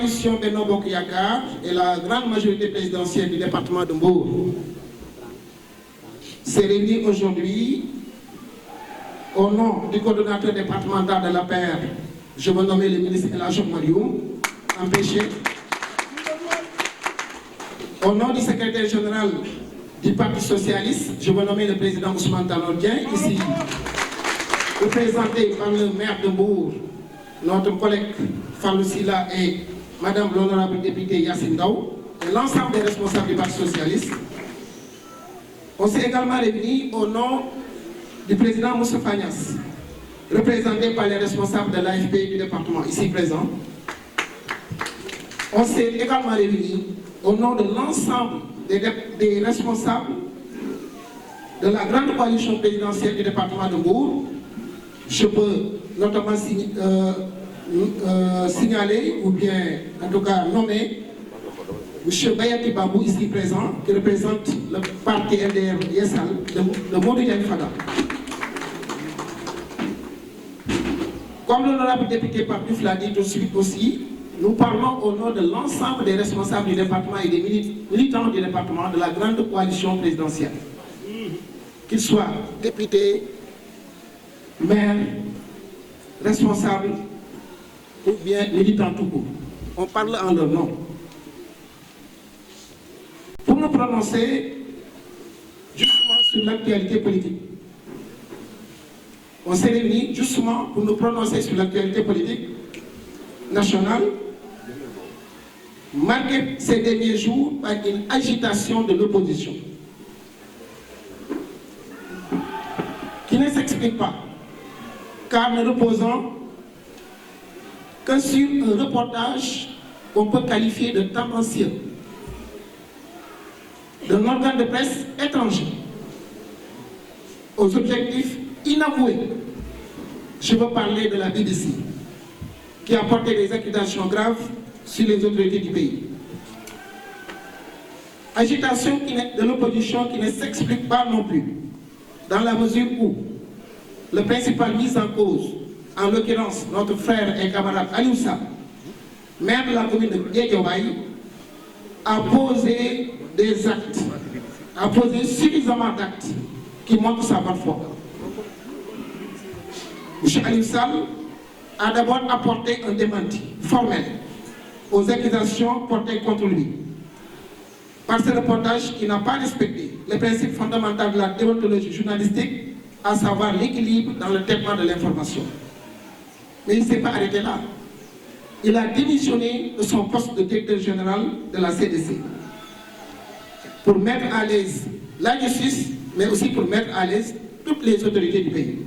coalition Benno Bokk Yakaar et la grande majorité présidentielle du département de Mbour s'est réunie aujourd'hui au nom du coordonnateur départemental de l'APR, je veux nommer le ministre El Hadji Mariou, empêché. Au nom du secrétaire général du Parti socialiste, je veux nommer le président Ousmane Tanor Dieng, ici représenté par le maire de Mbour, notre collègue Fallou Silla et madame l'honorable députée Yassine Daou, et l'ensemble des responsables du Parti socialiste. On s'est également réunis au nom du président Moustapha Niasse, représenté par les responsables de l'AFP du département ici présents. On s'est également réunis au nom de l'ensemble des responsables de la grande coalition présidentielle du département de Mbour. Je peux notamment signaler, ou bien en tout cas nommer, M. Bayati Babou, ici présent, qui représente le parti LDR Yessal de Modou Diagne Fada. Comme l'honorable député Pape l'a dit tout de suite aussi, nous parlons au nom de l'ensemble des responsables du département et des militants du département de la grande coalition présidentielle. Qu'ils soient députés, maires, responsables ou bien militants tout court. On parle en leur nom. Pour nous prononcer justement sur l'actualité politique. On s'est réunis justement pour nous prononcer sur l'actualité politique nationale, marquée ces derniers jours par une agitation de l'opposition qui ne s'explique pas, car ne reposant que sur un reportage qu'on peut qualifier de tendancieux d'un organe de presse étranger aux objectifs inavoués. Je veux parler de la BBC, qui a porté des accusations graves sur les autorités du pays. Agitation de l'opposition qui ne s'explique pas non plus, dans la mesure où le principal mis en cause, en l'occurrence notre frère et camarade Aliou Sall, maire de la commune de Guédiawaye, a posé des actes, a posé suffisamment d'actes qui montrent sa bonne foi. M. Aliou Sall a d'abord apporté un démenti formel aux accusations portées contre lui par ce reportage qui n'a pas respecté le principe fondamental de la déontologie journalistique, à savoir l'équilibre dans le traitement de l'information. Mais il ne s'est pas arrêté là. Il a démissionné de son poste de directeur général de la CDC pour mettre à l'aise la justice, mais aussi pour mettre à l'aise toutes les autorités du pays.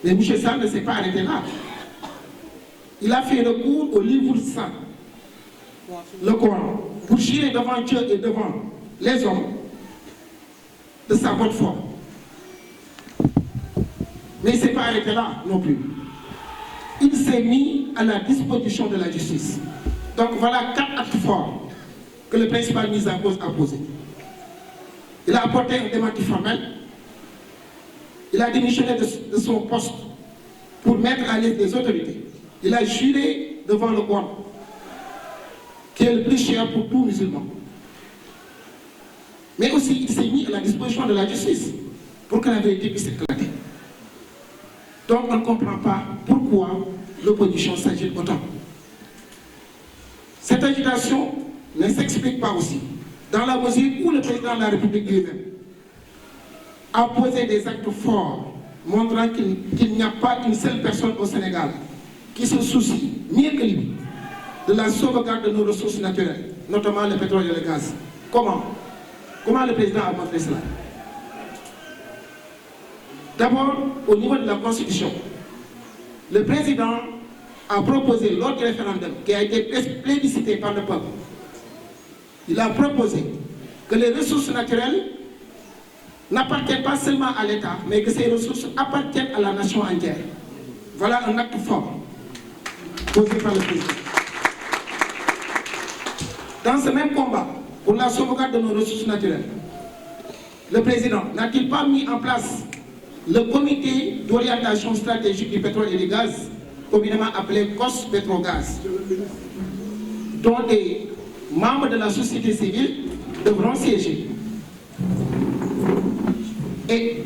Mais M. Sall ne s'est pas arrêté là. Il a fait recours au livre saint, le Coran, pour jurer devant Dieu et devant les hommes de sa bonne foi. Mais il ne s'est pas arrêté là non plus. Il s'est mis à la disposition de la justice. Donc voilà 4 actes forts que le principal mis en cause a posé. Il a apporté un démenti formel. Il a démissionné de son poste pour mettre à l'aise des autorités. Il a juré devant le Coran, qui est le plus cher pour tout musulman. Mais aussi, il s'est mis à la disposition de la justice pour que la vérité puisse éclater. Donc, on ne comprend pas pourquoi l'opposition s'agite autant. Cette agitation ne s'explique pas aussi, dans la mesure où le président de la République lui-même a posé des actes forts, montrant qu'il n'y a pas une seule personne au Sénégal qui se soucie, mieux que lui, de la sauvegarde de nos ressources naturelles, notamment le pétrole et le gaz. Comment le président a montré cela? D'abord, au niveau de la Constitution, le président a proposé, lors du référendum qui a été plébiscité par le peuple, il a proposé que les ressources naturelles n'appartiennent pas seulement à l'État, mais que ces ressources appartiennent à la nation entière. Voilà un acte fort posé par le président. Dans ce même combat pour la sauvegarde de nos ressources naturelles, le président n'a-t-il pas mis en place le comité d'orientation stratégique du pétrole et du gaz communément appelé COS Petrogaz, dont des membres de la société civile devront siéger. Et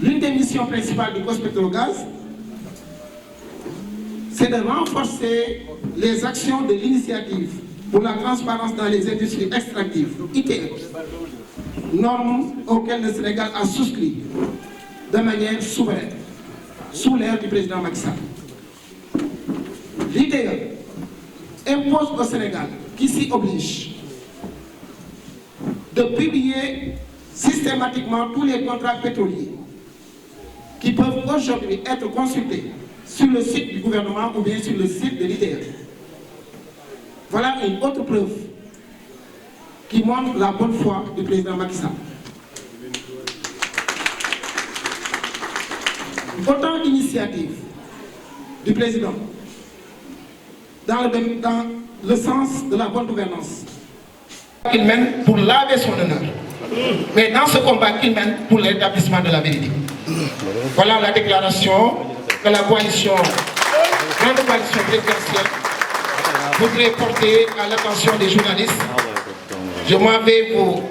l'une des missions principales du COS Petrogaz, c'est de renforcer les actions de l'initiative pour la transparence dans les industries extractives, ITE, normes auxquelles le Sénégal a souscrit de manière souveraine, sous l'ère du président Macky Sall. L'ITE impose au Sénégal, qui s'y oblige, de publier systématiquement tous les contrats pétroliers qui peuvent aujourd'hui être consultés sur le site du gouvernement ou bien sur le site de l'ITE. Voilà une autre preuve qui montre la bonne foi du président Macky Sall. Autant d'initiatives du président dans le sens de la bonne gouvernance qu'il mène pour laver son honneur, mais dans ce combat qu'il mène pour l'établissement de la vérité. Voilà la déclaration que la coalition, grande coalition présidentielle, voudrait porter à l'attention des journalistes. Je m'en vais vous